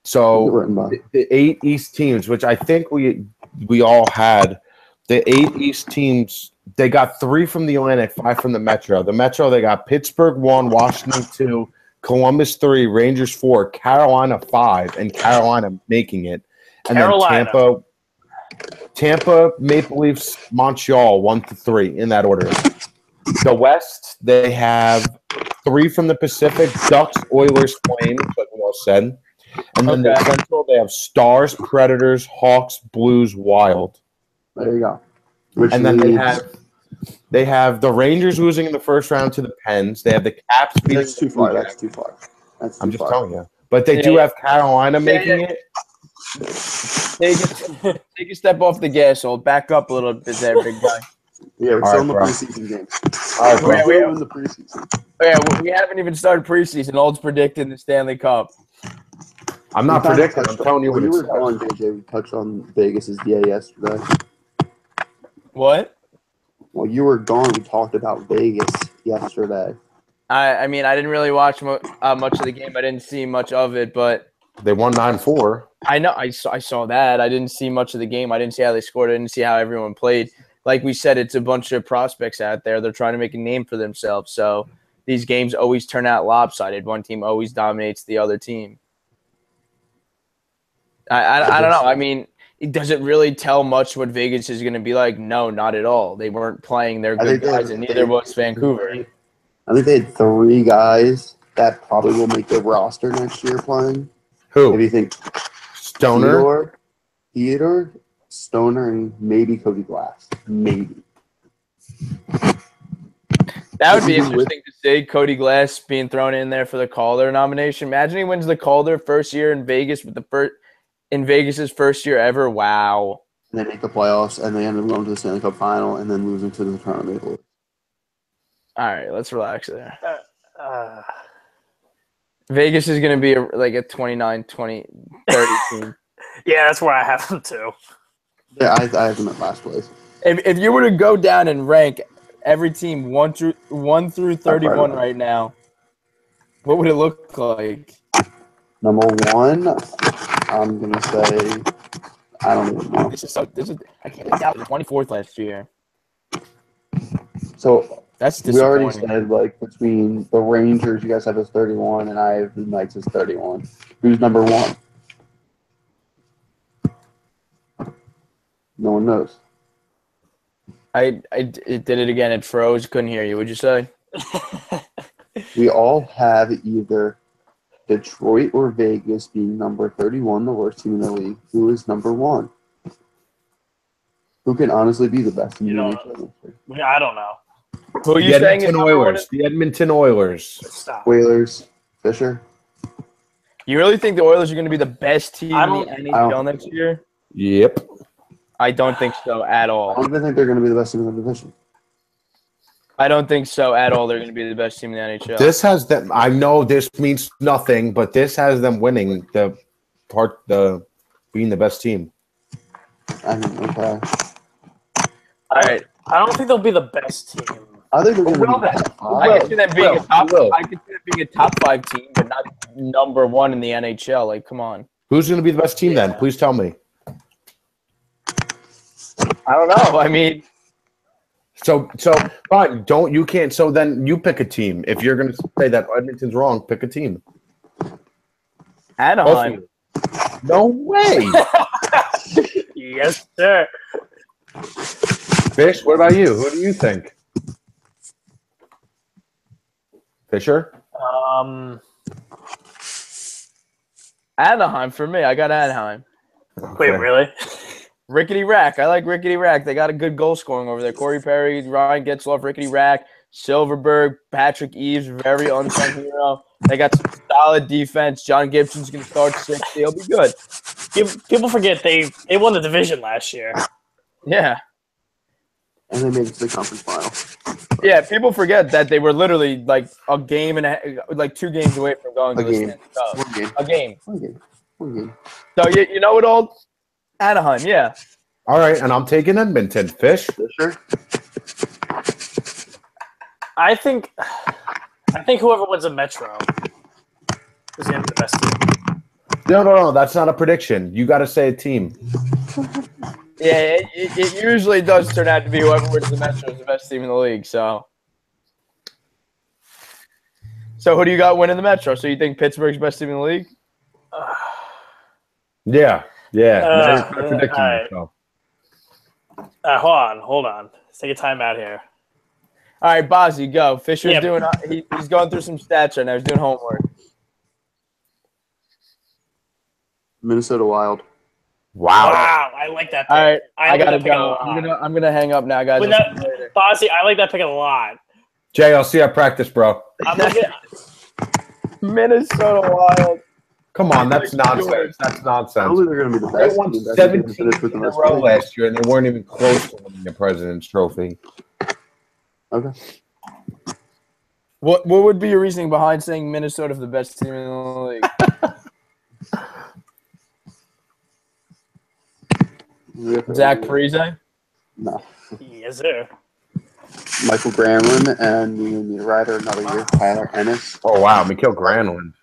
So the 8 East teams, which I think we all had, the 8 East teams. They got 3 from the Atlantic, 5 from the Metro. The Metro, they got Pittsburgh 1, Washington 2, Columbus 3, Rangers 4, Carolina 5, and Carolina making it. And then Tampa, Maple Leafs, Montreal 1-3 in that order. The West, they have 3 from the Pacific, Ducks, Oilers, Flames, like we all said. And then the Central, they have Stars, Predators, Hawks, Blues, Wild. There you go. And then they have the Rangers losing in the first round to the Pens. They have the Caps beating. That's too far. That's too far. I'm just telling you. But they do have Carolina making it. Take a step off the gas, hold back up a little bit there, big guy. Yeah, we're still in the preseason game. All right, we're in the preseason. Yeah, we haven't even started preseason. Old's predicting the Stanley Cup. I'm not predicting. I'm telling you what it's. You were on, JJ. We touched on Vegas' day yesterday. What? Well, you were gone. We talked about Vegas yesterday. I mean, I didn't really watch much of the game. I didn't see much of it, but they won 9-4. I know. I saw that. I didn't see much of the game. I didn't see how they scored. I didn't see how everyone played. Like we said, it's a bunch of prospects out there. They're trying to make a name for themselves. So these games always turn out lopsided. One team always dominates the other team. I don't know. I mean, does it really tell much what Vegas is going to be like? No, not at all. They weren't playing their good guys, and neither was Vancouver. I think they had 3 guys that probably will make the roster next year playing. Who? What do you think? Stoner? Theodore, Stoner and maybe Cody Glass. Maybe. That would be interesting to see Cody Glass being thrown in there for the Calder nomination. Imagine he wins the Calder first year in Vegas with the first in Vegas's first year ever. Wow. And they make the playoffs and they end up going to the Stanley Cup final and then losing to the Toronto Maple Leafs. All right, let's relax there. Vegas is going to be like a 29, 20, 30 team. Yeah, that's where I have them too. Yeah, I have them at last place. If you were to go down and rank every team 1 through 31 right now, what would it look like? Number 1, I'm gonna say I don't even know. I can't think out 24th last year. So that's we already said like between the Rangers, you guys have as 31, and I have the Knights as 31. Who's number 1? No one knows. It did it again. It froze. Couldn't hear you. What'd you say? We all have either Detroit or Vegas being number 31, the worst team in the league. Who is number 1? Who can honestly be the best team in the league? I don't know. Who are you saying is Oilers? The Edmonton Oilers. Stop. Whalers. Fisher. You really think the Oilers are going to be the best team in the NHL next year? Yep. I don't think so at all. I don't even think they're going to be the best team in the division. I don't think so at all. They're going to be the best team in the NHL. This has them. I know this means nothing, but this has them winning being the best team. I mean, okay. All right. I don't think they'll be the best team. I think they're going to be I can see them being a top 5 team, but not number 1 in the NHL. Like, come on. Who's going to be the best team then? Please tell me. I don't know. I mean, so fine. You can't. So then you pick a team. If you're going to say that Edmonton's wrong, pick a team. Anaheim. No way. Yes, sir. Fish, what about you? Who do you think? Fisher? Anaheim for me. I got Anaheim. Okay. Wait, really? Rickety Rack. I like Rickety Rack. They got a good goal scoring over there. Corey Perry, Ryan Getzlaf, Rickety Rack, Silverberg, Patrick Eves, very unsung hero. They got some solid defense. John Gibson's going to start 60. He'll be good. People forget they won the division last year. Yeah. And they made it to the conference final. Yeah, people forget that they were literally like a game and like 2 games away from going to the Stanley Cup. One game. So you know it all. Anaheim, yeah. All right, and I'm taking Edmonton. Fish? Fisher? I think whoever wins a Metro is going to be the best team. No. That's not a prediction. You got to say a team. Yeah, it usually does turn out to be whoever wins the Metro is the best team in the league. So who do you got winning the Metro? So you think Pittsburgh's best team in the league? Yeah. Right. Hold on. Let's take a time out here. All right, Bozzy, go. Fisher's doing. He's going through some stats right now. He's doing homework. Minnesota Wild. Wow, I like that pick. All right, I like gotta that pick a go. lot. I'm gonna hang up now, guys. Bossy, I like that pick a lot. Jay, I'll see you at practice, bro. Minnesota Wild. Come on, that's nonsense. That's nonsense. Probably they're going to be the They best. won team. 17 in a row last year, and they weren't even close to winning the President's Trophy. Okay. What would be your reasoning behind saying Minnesota for the best team in the league? Zach Parise? No. Yes, sir. Michael Granlund and we need a rider another year. Tyler Ennis. Oh, wow. Mikhail Granlund.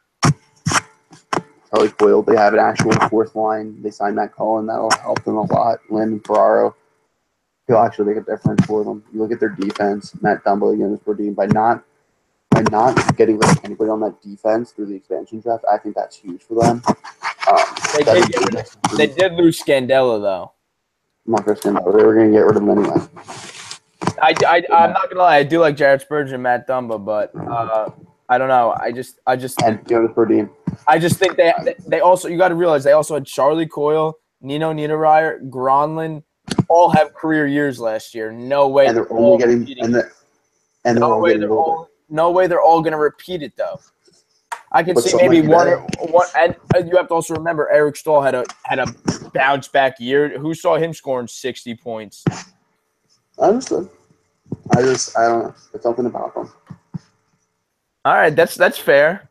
Charlie Coyle. They have an actual 4th line. They signed Matt Cullen. That'll help them a lot. Landon Ferraro. He'll actually make a difference for them. You look at their defense. Matt Dumba again is redeemed by not getting rid of anybody on that defense through the expansion draft. I think that's huge for them. They did lose Scandella though. I'm not going to stand up. They were going to get rid of him anyway. I'm not gonna lie. I do like Jared Spurgeon and Matt Dumba, but I don't know. I just And Jonas Brodin. I just think they also, you got to realize they also had Charlie Coyle Nino Niederreiter, Gronlund, all have career years last year. No way. And they're only getting they're all getting older. No way they're all going to repeat it though. I can But see something maybe like one, and you have to also remember Eric Stahl had a bounce back year. Who saw him scoring 60 points? I understand. I don't know. There's something about them. All right, that's fair.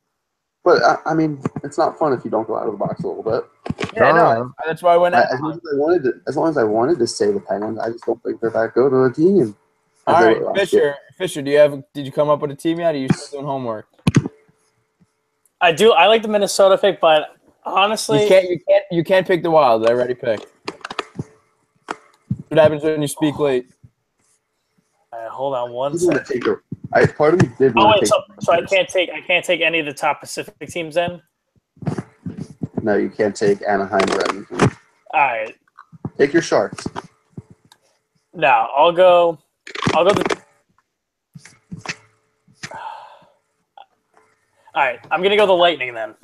But I mean, it's not fun if you don't go out of the box a little bit. Yeah, no, that's why I went out. As long as I wanted to say the Penguins, I just don't think they're that good of a team. All right, Fisher, did you come up with a team yet? Or are you still doing homework? I do. I like the Minnesota pick, but honestly, you can't pick the Wild. I already picked. What happens when you speak late? Hold on one second. Part of me did want to take. So I can't take any of the top Pacific teams then. No, you can't take Anaheim or Edmonton. All right. Take your Sharks. No, I'll go. All right, I'm gonna go the Lightning then.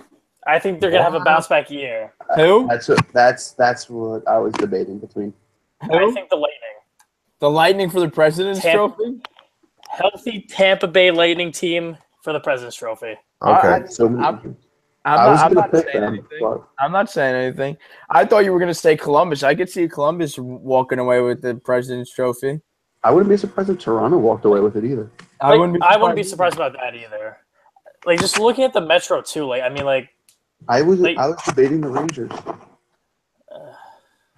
I think they're gonna have a bounce back year. Who? That's what I was debating between. Who? I think the Lightning. The Lightning for the President's Trophy? Healthy Tampa Bay Lightning team for the President's Trophy. Okay. I'm not saying anything. I thought you were going to say Columbus. I could see Columbus walking away with the President's Trophy. I wouldn't be surprised if Toronto walked away with it either. I wouldn't be surprised about that either. Like, just looking at the Metro too. Like, I mean, like, I was debating the Rangers.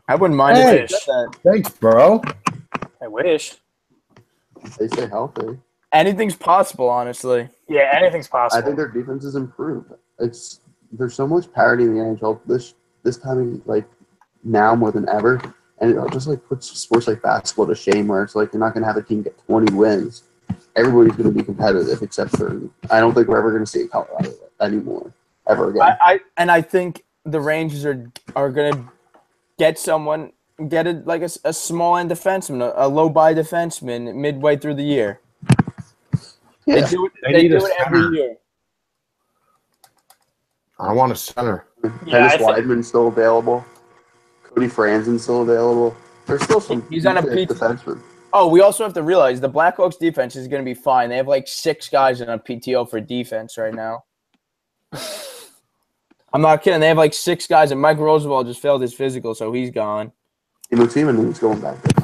I wouldn't mind if that. Thanks, bro. I wish. They stay healthy. Anything's possible, honestly. Yeah, anything's possible. I think their defense is improved. There's so much parity in the NHL this time, like now more than ever, and it just like puts sports like basketball to shame. Where it's like you're not going to have a team get 20 wins. Everybody's going to be competitive, except for I don't think we're ever going to see Colorado anymore ever again. I think the Rangers are going to get a small end defenseman, a low buy defenseman midway through the year. Yeah. They do it every year. I want a center. Dennis Weidman's still available. Cody Franzen's still available. There's still some. He's on a defenseman. Oh, we also have to realize the Blackhawks defense is going to be fine. They have like 6 guys in a PTO for defense right now. I'm not kidding. They have like 6 guys, and Mike Roosevelt just failed his physical, so he's gone. Timo's going back there.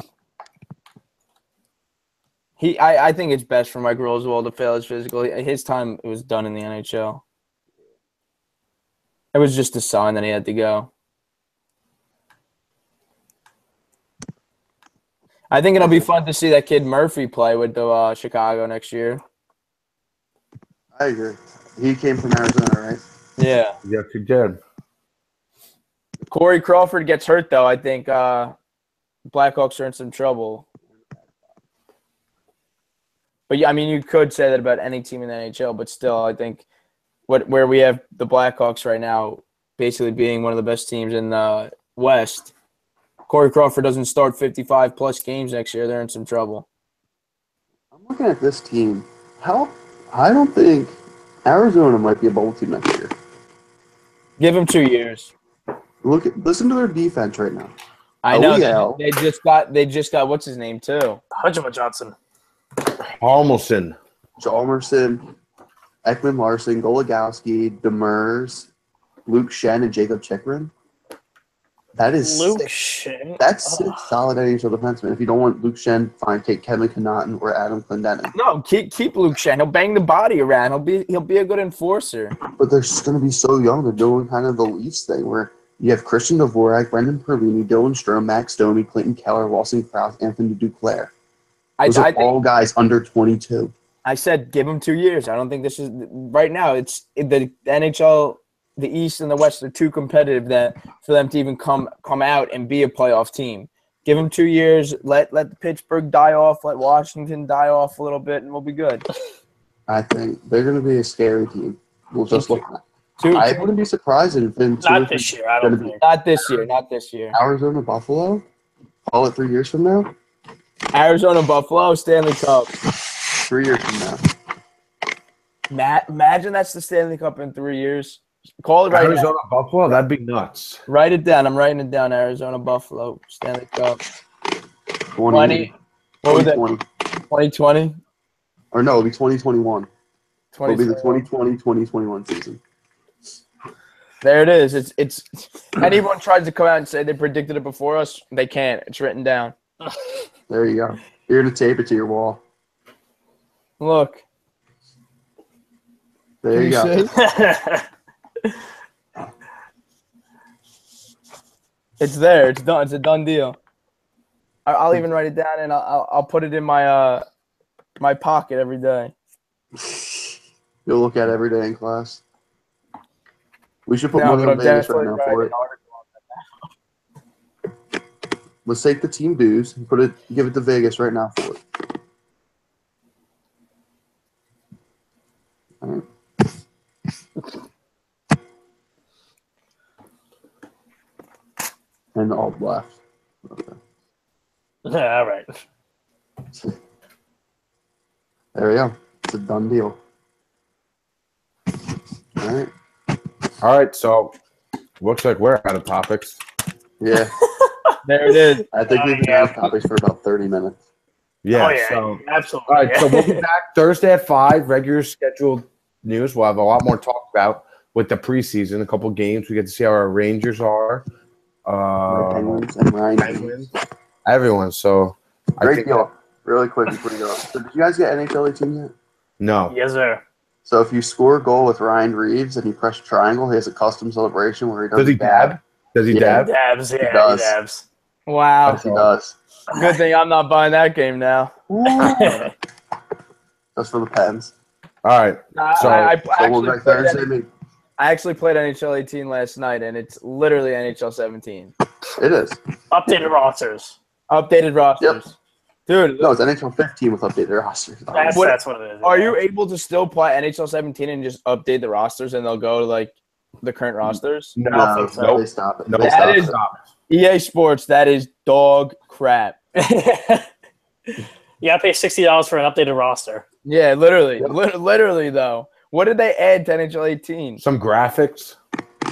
I think it's best for Mike Roosevelt to fail his physical. His time was done in the NHL. It was just a sign that he had to go. I think it'll be fun to see that kid Murphy play with the Chicago next year. I agree. He came from Arizona, right? Yeah. Yes, he did. Corey Crawford gets hurt, though. I think Blackhawks are in some trouble. But, yeah, I mean, you could say that about any team in the NHL, but still, I think where we have the Blackhawks right now basically being one of the best teams in the West, Corey Crawford doesn't start 55-plus games next year, they're in some trouble. I'm looking at this team. I don't think Arizona might be a bowl team next year. Give them 2 years. Listen to their defense right now. I know. They just got what's his name, too? Hudson Johnson. Halmerson, Ekman Larson, Golagowski, Demers, Luke Shen, and Jacob Chikrin. That is Luke Shen. That's 6 solid NHL defensemen. If you don't want Luke Shen, fine, take Kevin Connaughton or Adam Clendenin. No, keep Luke Shen. He'll bang the body around. He'll be a good enforcer. But they're just going to be so young. They're doing kind of the Leafs thing where you have Christian Dvorak, Brendan Perlini, Dylan Strome, Max Domi, Clinton Keller, Lawson Krause, Anthony Duclair. Those are all guys under 22. I said give them 2 years. I don't think this is – right now, it's the NHL, the East and the West are too competitive for them to even come out and be a playoff team. Give them 2 years. Let the Pittsburgh die off. Let Washington die off a little bit, and we'll be good. I think they're going to be a scary team. We'll just look at it. I wouldn't be surprised if in not this year. I don't think. Not this year. Arizona, Buffalo? Call it 3 years from now? Arizona, Buffalo, Stanley Cup. 3 years from now. Imagine that's the Stanley Cup in 3 years. Call it right Arizona Buffalo. That'd be nuts. now. Write it down. I'm writing it down. Arizona Buffalo Stanley Cup 20. What was it? 2020. 2020. Or no, it'll be 2021. It'll be the 2020. 2020-2021 season. There it is. It's anyone tries to come out and say they predicted it before us, they can't. It's written down. There you go. You're gonna tape it to your wall. Look. There you go. See? It's there. It's done. It's a done deal. I'll even write it down and I'll put it in my my pocket every day. You'll look at it every day in class. We should put No, money but in I'm Vegas right definitely now writing for an it. article on that. Let's take the team dues and give it to Vegas right now for it. All right. And all left. Okay. All right. There we go. It's a done deal. All right. All right, so looks like we're out of topics. Yeah. There it is. I think we've been out of topics for about 30 minutes. Yeah. Oh, yeah, So absolutely. all right, so we'll be back Thursday at 5. Regular scheduled news. We'll have a lot more to talk about with the preseason. A couple games. We get to see how our Rangers are. My Penguins and Ryan. Penguins. Everyone. So Great deal. Really quick before you go. So did you guys get NHL 18 yet? No. Yes, sir. So if you score a goal with Ryan Reeves and you press triangle, he has a custom celebration where he does Does he dab? Does he Yeah. dab? Dabs, yeah, he does. dabs. Wow. Yes, he does. Good thing I'm not buying that game now. That's for the Pens. All right. So- I So we'll be back Thursday. Maybe. I actually played NHL 18 last night, and it's literally NHL 17. It is. Updated rosters. Updated rosters. Dude, No, it's NHL 15 with updated rosters. That's what it is. are yeah. you able to still play NHL 17 and just update the rosters and they'll go to, like, the current rosters? I don't think so. They stop it. Nope. They That stop is- it. EA Sports, that is dog crap. You gotta pay $60 for an updated roster. Yeah, literally. Yep. Literally, though. What did they add to NHL 18? Some graphics.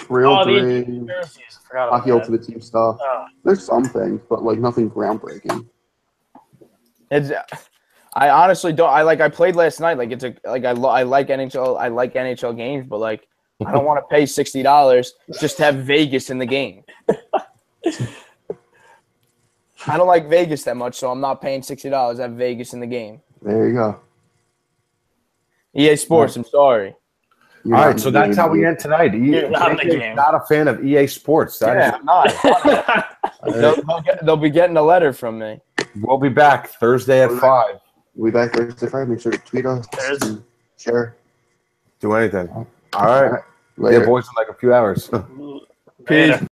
Real Oh, the three, jerseys. I forgot about Hockey that. Ultimate Team stuff. Oh. There's some things, but like nothing groundbreaking. It's, I honestly don't. I played last night. Like I like NHL. I like NHL games, but like I don't want to pay $60 just to have Vegas in the game. I don't like Vegas that much, so I'm not paying $60 to have Vegas in the game. There you go. EA Sports. I'm sorry. You're All not right, in so the that's game, how we dude. end tonight. You're not in the JJ 's game. not a fan of EA Sports. That is- Yeah, I'm not. They'll be getting a letter from me. We'll be back Thursday at 5. We'll be back Thursday, Friday. Make sure to tweet us and share. Do anything. All right. Later. Yeah, boys, in like a few hours. Later.